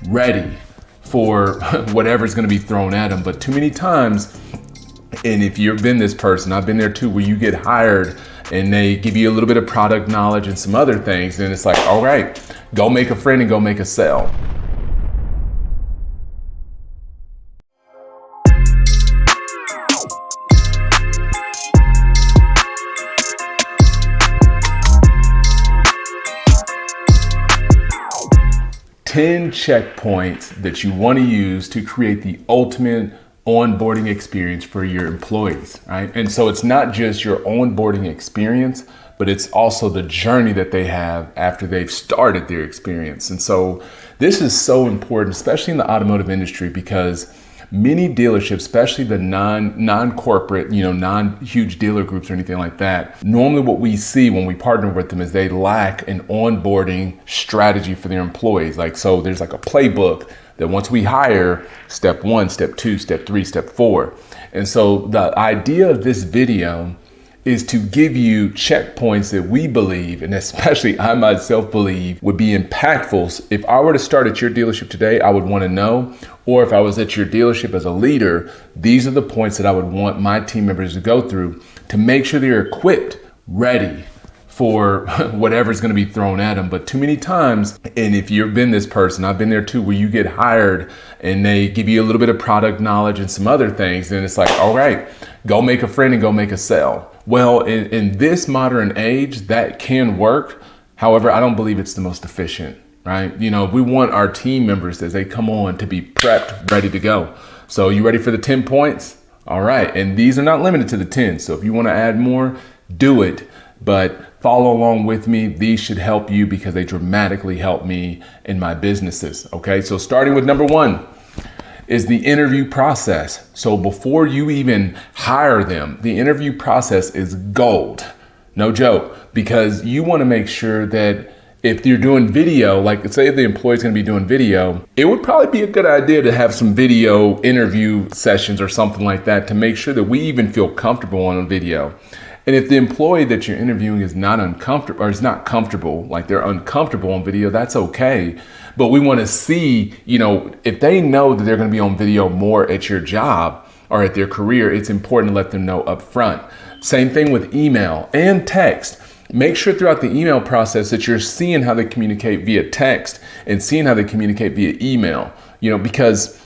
ready for whatever's going to be thrown at them. But too many times, and if you've been this person, I've been there too, where you get hired and they give you a little bit of product knowledge and some other things, and it's like, all right, go make a friend and go make a sale. Ten checkpoints that you want to use to create the ultimate onboarding experience for your employees, right? And so it's not just your onboarding experience, but it's also the journey that they have after they've started their experience. And so this is so important, especially in the automotive industry, because many dealerships, especially the non-corporate, non-huge dealer groups or anything like that, normally what we see when we partner with them is they lack an onboarding strategy for their employees. So there's like a playbook that once we hire, step 1, step 2, step 3, step 4. And so the idea of this video is to give you checkpoints that we believe, and especially I myself believe, would be impactful. If I were to start at your dealership today, I would want to know, or if I was at your dealership as a leader, these are the points that I would want my team members to go through to make sure they're equipped, ready for whatever's going to be thrown at them. But too many times, and if you've been this person, I've been there too, where you get hired and they give you a little bit of product knowledge and some other things, and it's like, all right, go make a friend and go make a sale. Well, in this modern age, that can work. However, I don't believe it's the most efficient, right? We want our team members as they come on to be prepped, ready to go. So you ready for the 10 points? All right. And these are not limited to the 10. So if you want to add more, do it. But follow along with me. These should help you because they dramatically help me in my businesses. Okay. So starting with number 1 is the interview process. So before you even hire them, the interview process is gold. No joke, because you want to make sure that if you're doing video, like say if the employee's going to be doing video, it would probably be a good idea to have some video interview sessions or something like that to make sure that we even feel comfortable on a video. And if the employee that you're interviewing is not uncomfortable or is not comfortable, like they're uncomfortable on video, that's okay. But we want to see, if they know that they're going to be on video more at your job or at their career, it's important to let them know up front. Same thing with email and text. Make sure throughout the email process that you're seeing how they communicate via text and seeing how they communicate via email, because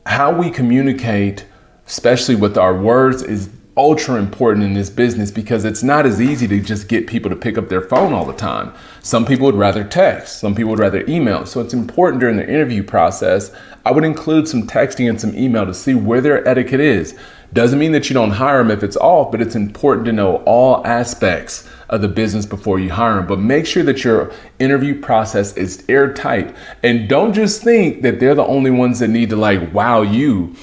how we communicate, especially with our words, is ultra important in this business because it's not as easy to just get people to pick up their phone all the time. Some people would rather text, some people would rather email. So it's important during the interview process, I would include some texting and some email to see where their etiquette is. Doesn't mean that you don't hire them if it's off, but it's important to know all aspects of the business before you hire them. But make sure that your interview process is airtight, and don't just think that they're the only ones that need to wow you.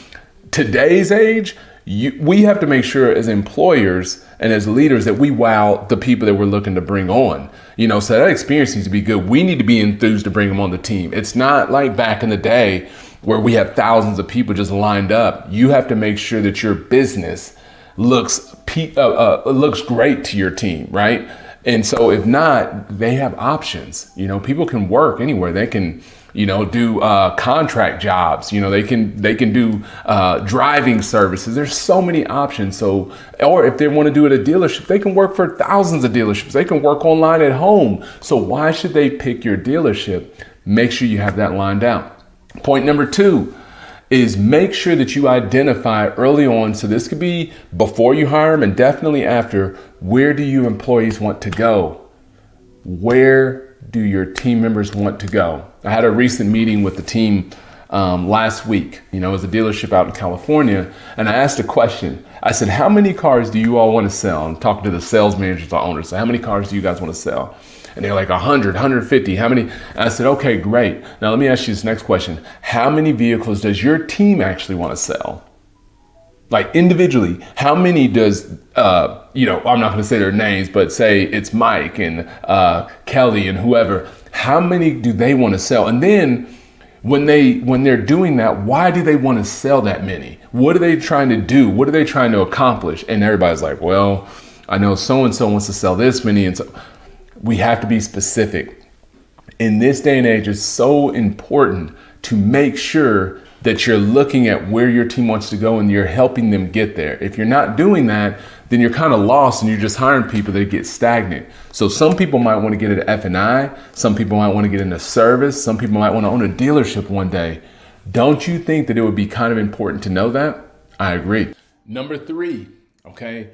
Today's age, we have to make sure as employers and as leaders that we wow the people that we're looking to bring on. So that experience needs to be good. We need to be enthused to bring them on the team. It's not like back in the day where we have thousands of people just lined up. You have to make sure that your business looks great to your team, right? And so if not, they have options. People can work anywhere. They can do contract jobs. They can do driving services. There's so many options. So, or if they want to do it at a dealership, they can work for thousands of dealerships. They can work online at home. So why should they pick your dealership? Make sure you have that lined out. Point number 2 is make sure that you identify early on. So this could be before you hire them and definitely after. Where do your employees want to go? Where do your team members want to go? I had a recent meeting with the team last week. It was a dealership out in California, and I asked a question. I said, how many cars do you all want to sell? I'm talking to the sales managers, the owners. So how many cars do you guys want to sell? And they're like 100, 150. How many? And I said, okay, great. Now let me ask you this next question. How many vehicles does your team actually want to sell? Like individually, how many does, I'm not going to say their names, but say it's Mike and Kelly and whoever. How many do they want to sell? And then when they're doing that, why do they want to sell that many? What are they trying to do? What are they trying to accomplish? And everybody's like, well, I know so-and-so wants to sell this many. And so we have to be specific. In this day and age, it's so important to make sure that you're looking at where your team wants to go and you're helping them get there. If you're not doing that, then you're kind of lost and you're just hiring people that get stagnant. So some people might want to get into F&I, some people might want to get into service, some people might want to own a dealership one day. Don't you think that it would be kind of important to know that? I agree. Number 3, okay,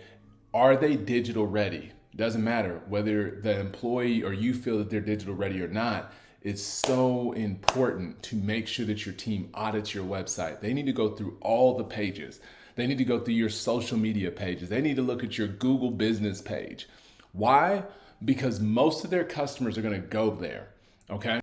are they digital ready? Doesn't matter whether the employee or you feel that they're digital ready or not. It's so important to make sure that your team audits your website. They need to go through all the pages. They need to go through your social media pages. They need to look at your Google business page. Why? Because most of their customers are going to go there, okay?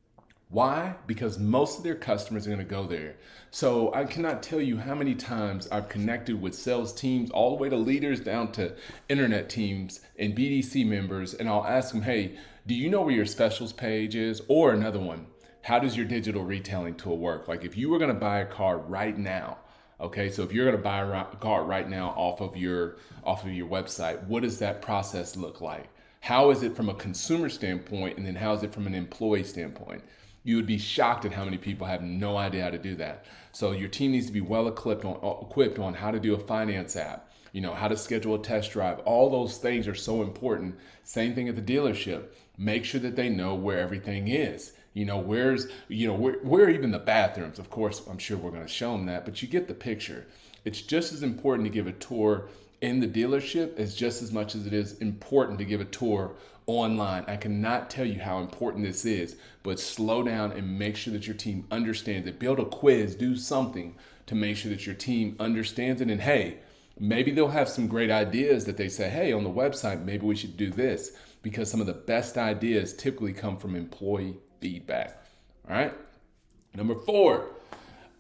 Why? Because most of their customers are going to go there. So I cannot tell you how many times I've connected with sales teams, all the way to leaders down to internet teams and BDC members, and I'll ask them, hey, do you know where your specials page is? Or another one, how does your digital retailing tool work? Like if you were going to buy a car right now, okay, so if you're going to buy a car right now off of your website, what does that process look like? How is it from a consumer standpoint, and then how is it from an employee standpoint? You would be shocked at how many people have no idea how to do that. So your team needs to be well equipped on how to do a finance app, how to schedule a test drive. All those things are so important. Same thing at the dealership. Make sure that they know where everything is. Where are even the bathrooms? Of course, I'm sure we're going to show them that, but you get the picture. It's just as important to give a tour in the dealership as just as much as it is important to give a tour online. I cannot tell you how important this is, but slow down and make sure that your team understands it. Build a quiz, do something to make sure that your team understands it. And hey, maybe they'll have some great ideas that they say, hey, on the website, maybe we should do this, because some of the best ideas typically come from employee feedback. All right. Number 4,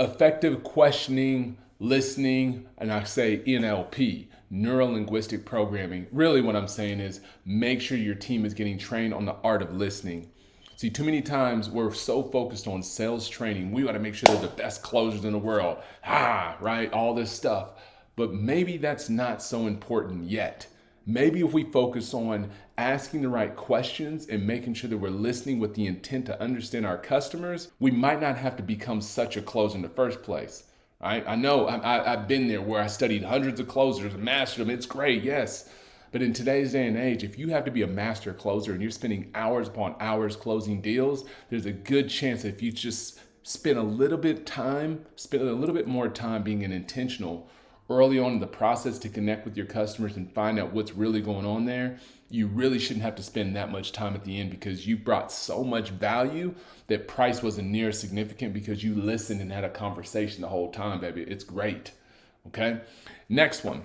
effective questioning, listening, and I say NLP, neuro linguistic programming. Really what I'm saying is make sure your team is getting trained on the art of listening. See, too many times we're so focused on sales training. We got to make sure they're the best closers in the world. Right? All this stuff. But maybe that's not so important yet. Maybe if we focus on asking the right questions and making sure that we're listening with the intent to understand our customers, we might not have to become such a closer in the first place. Right? I know I've been there where I studied hundreds of closers and mastered them. It's great, yes. But in today's day and age, if you have to be a master closer and you're spending hours upon hours closing deals, there's a good chance that if you just spend a little bit more time being an intentional early on in the process to connect with your customers and find out what's really going on there, you really shouldn't have to spend that much time at the end, because you brought so much value that price wasn't near significant because you listened and had a conversation the whole time, baby. It's great. Okay. Next one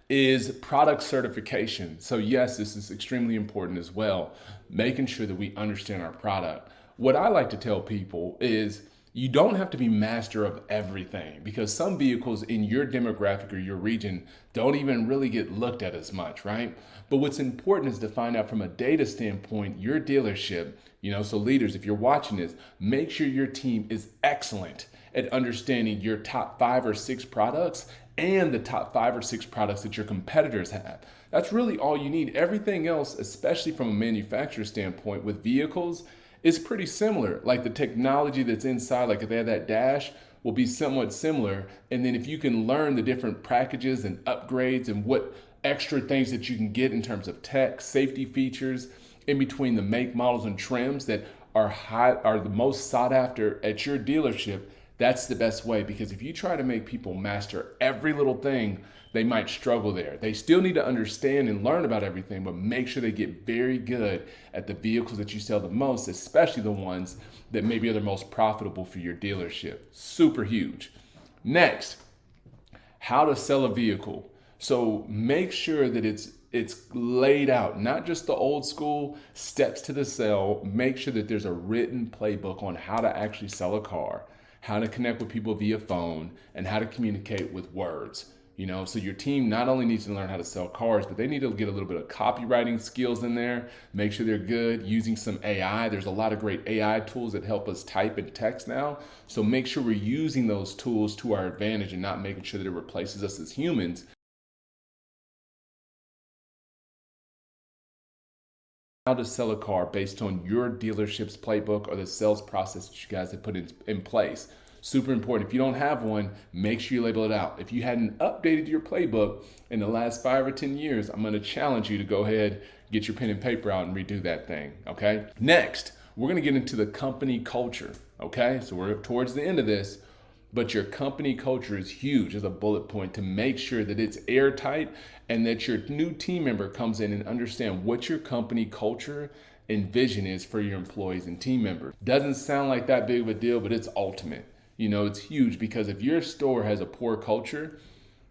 is product certification. So yes, this is extremely important as well. Making sure that we understand our product. What I like to tell people is you don't have to be master of everything, because some vehicles in your demographic or your region don't even really get looked at as much, right? But what's important is to find out from a data standpoint, your dealership, so leaders, if you're watching this, make sure your team is excellent at understanding your top 5 or 6 products and the top 5 or 6 products that your competitors have. That's really all you need. Everything else, especially from a manufacturer standpoint with vehicles, is pretty similar. Like the technology that's inside, like if they have that dash, will be somewhat similar. And then if you can learn the different packages and upgrades and what extra things that you can get in terms of tech, safety features, in between the make, models, and trims that are the most sought after at your dealership, that's the best way. Because if you try to make people master every little thing, they might struggle there. They still need to understand and learn about everything, but make sure they get very good at the vehicles that you sell the most, especially the ones that maybe are the most profitable for your dealership. Super huge. Next, how to sell a vehicle. So make sure that it's laid out, not just the old school steps to the sale. Make sure that there's a written playbook on how to actually sell a car, how to connect with people via phone, and how to communicate with words. So your team not only needs to learn how to sell cars, but they need to get a little bit of copywriting skills in there, make sure they're good using some AI. There's a lot of great AI tools that help us type and text now. So make sure we're using those tools to our advantage and not making sure that it replaces us as humans. how to sell a car based on your dealership's playbook or the sales process that you guys have put in place. Super important. If you don't have one, make sure you label it out. If you hadn't updated your playbook in the last 5 or 10 years, I'm going to challenge you to go ahead, get your pen and paper out and redo that thing, okay? Next, we're going to get into the company culture, okay? So we're towards the end of this, but your company culture is huge as a bullet point to make sure that it's airtight and that your new team member comes in and understand what your company culture and vision is for your employees and team members. Doesn't sound like that big of a deal, but it's ultimate. You know, it's huge because if your store has a poor culture,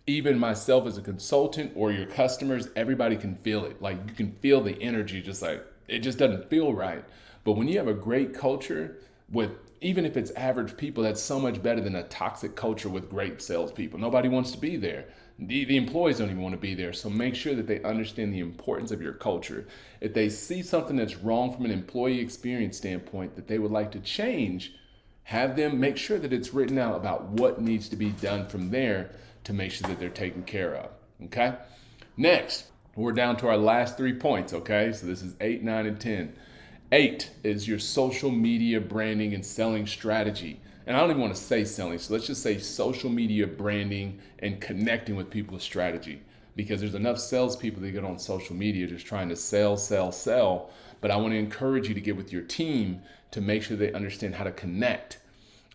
even myself as a consultant or your customers, everybody can feel it. Like you can feel the energy, just like it just doesn't feel right. But when you have a great culture with, even if it's average people, that's so much better than a toxic culture with great salespeople. Nobody wants to be there. The employees don't even want to be there. So make sure that they understand the importance of your culture. If they see something that's wrong from an employee experience standpoint that they would like to change, have them make sure that it's written out about what needs to be done from there to make sure that they're taken care of, okay? Next, we're down to our last 3 points, okay? So this is 8, 9, and 10. 8 is your social media branding and selling strategy. And I don't even want to say selling, so let's just say social media branding and connecting with people with strategy. Because there's enough salespeople that get on social media just trying to sell. But I want to encourage you to get with your team to make sure they understand how to connect.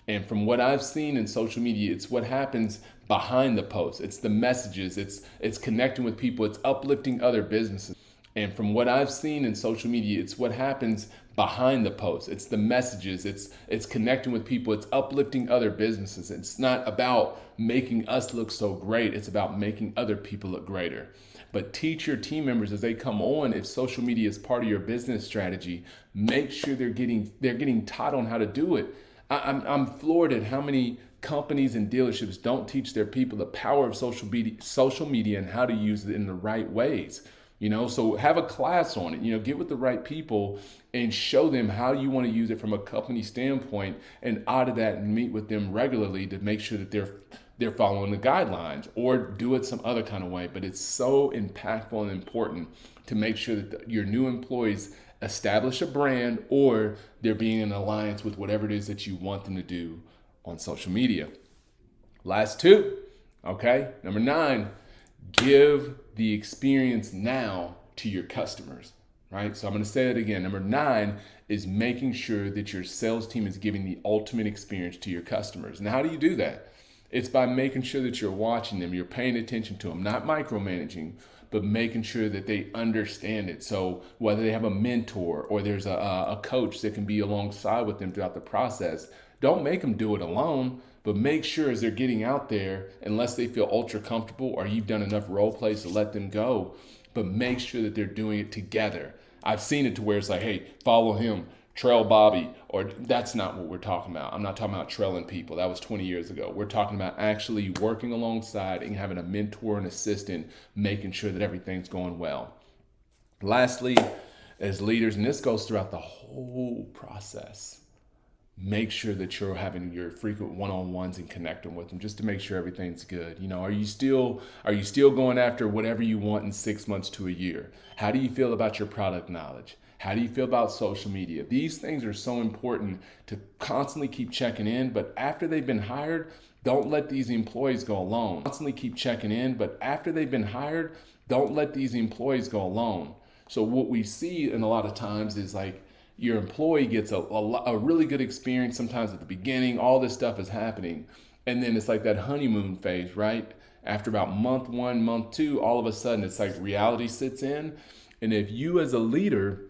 And from what I've seen in social media, it's what happens behind the post. It's the messages, it's connecting with people, it's uplifting other businesses. And from what I've seen in social media, it's what happens behind the post. It's the messages, it's connecting with people, it's uplifting other businesses. It's not about making us look so great, it's about making other people look greater. But teach your team members as they come on, if social media is part of your business strategy, make sure they're getting taught on how to do it. I'm floored at how many companies and dealerships don't teach their people the power of social media and how to use it in the right ways. You know, so have a class on it, you know, get with the right people and show them how you want to use it from a company standpoint and audit that and meet with them regularly to make sure that they're following the guidelines or do it some other kind of way. But it's so impactful and important to make sure that your new employees establish a brand or they're being in alliance with whatever it is that you want them to do on social media. Last 2, okay? Number 9, give the experience now to your customers, right? So I'm going to say that again. Number 9 is making sure that your sales team is giving the ultimate experience to your customers. And how do you do that? It's by making sure that you're watching them, you're paying attention to them, not micromanaging, but making sure that they understand it. So whether they have a mentor or there's a coach that can be alongside with them throughout the process, don't make them do it alone, but make sure as they're getting out there, unless they feel ultra comfortable or you've done enough role plays to let them go, but make sure that they're doing it together. I've seen it to where it's like, hey, follow him, trail Bobby, or that's not what we're talking about. I'm not talking about trailing people. That was 20 years ago. We're talking about actually working alongside and having a mentor and assistant, making sure that everything's going well. Lastly, as leaders, and this goes throughout the whole process, make sure that you're having your frequent one-on-ones and connecting with them just to make sure everything's good. You know, are you still going after whatever you want in 6 months to a year? How do you feel about your product knowledge? How do you feel about social media? These things are so important to constantly keep checking in, but after they've been hired, don't let these employees go alone. Constantly keep checking in, but after they've been hired, don't let these employees go alone. So what we see in a lot of times is like your employee gets a really good experience sometimes at the beginning, all this stuff is happening. And then it's like that honeymoon phase, right? After about month 1, month 2, all of a sudden it's like reality sits in. And if you as a leader,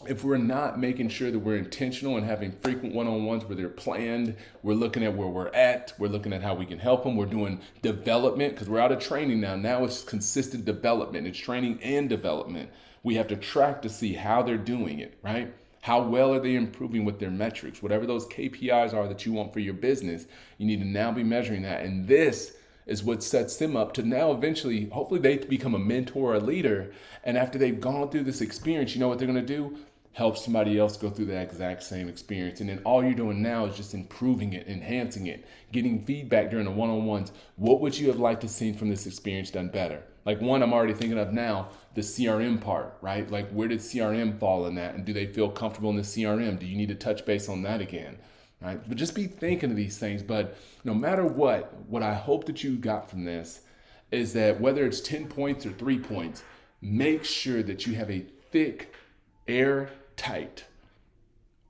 if we're not making sure that we're intentional and having frequent one-on-ones where they're planned, we're looking at where we're at, we're looking at how we can help them, we're doing development because we're out of training now. Now it's consistent development, it's training and development. We have to track to see how they're doing it, right? How well are they improving with their metrics? Whatever those KPIs are that you want for your business, you need to now be measuring that. And this is what sets them up to now eventually, hopefully they become a mentor or a leader. And after they've gone through this experience, you know what they're going to do? Help somebody else go through that exact same experience. And then all you're doing now is just improving it, enhancing it, getting feedback during the one-on-ones. What would you have liked to see from this experience done better? Like one I'm already thinking of now, the CRM part, right? Like where did CRM fall in that? And do they feel comfortable in the CRM? Do you need to touch base on that again? Right? But just be thinking of these things. But no matter what I hope that you got from this is that whether it's 10 points or 3 points, make sure that you have a thick, airtight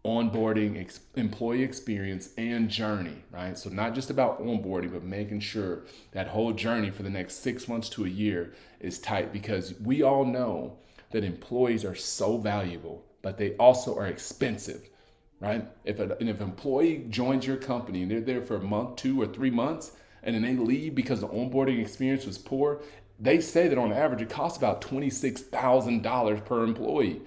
onboarding employee experience and journey, right? So not just about onboarding, but making sure that whole journey for the next 6 months to a year is tight, because we all know that employees are so valuable, but they also are expensive, right? If an employee joins your company and they're there for a month, 2 or 3 months, and then they leave because the onboarding experience was poor, they say that on average it costs about $26,000 per employee.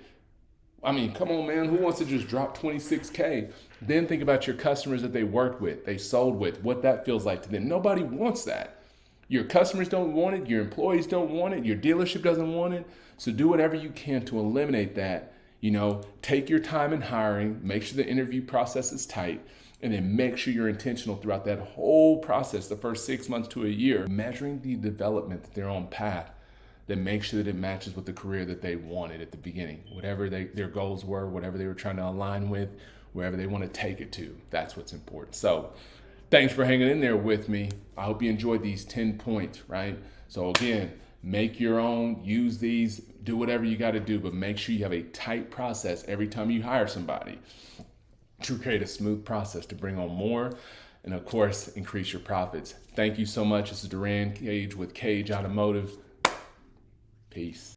I mean, come on, man. Who wants to just drop 26K? Then think about your customers that they worked with, they sold with, what that feels like to them. Nobody wants that. Your customers don't want it. Your employees don't want it. Your dealership doesn't want it. So do whatever you can to eliminate that. Take your time in hiring, make sure the interview process is tight, and then make sure you're intentional throughout that whole process, the first 6 months to a year, measuring the development that they're on path, that make sure that it matches with the career that they wanted at the beginning. Whatever their goals were, whatever they were trying to align with, wherever they want to take it to, that's what's important. So thanks for hanging in there with me. I hope you enjoyed these 10 points, right? So again, make your own, use these, do whatever you got to do, but make sure you have a tight process every time you hire somebody to create a smooth process to bring on more and, of course, increase your profits. Thank you so much. This is Durran Cage with Cage Automotive. Peace.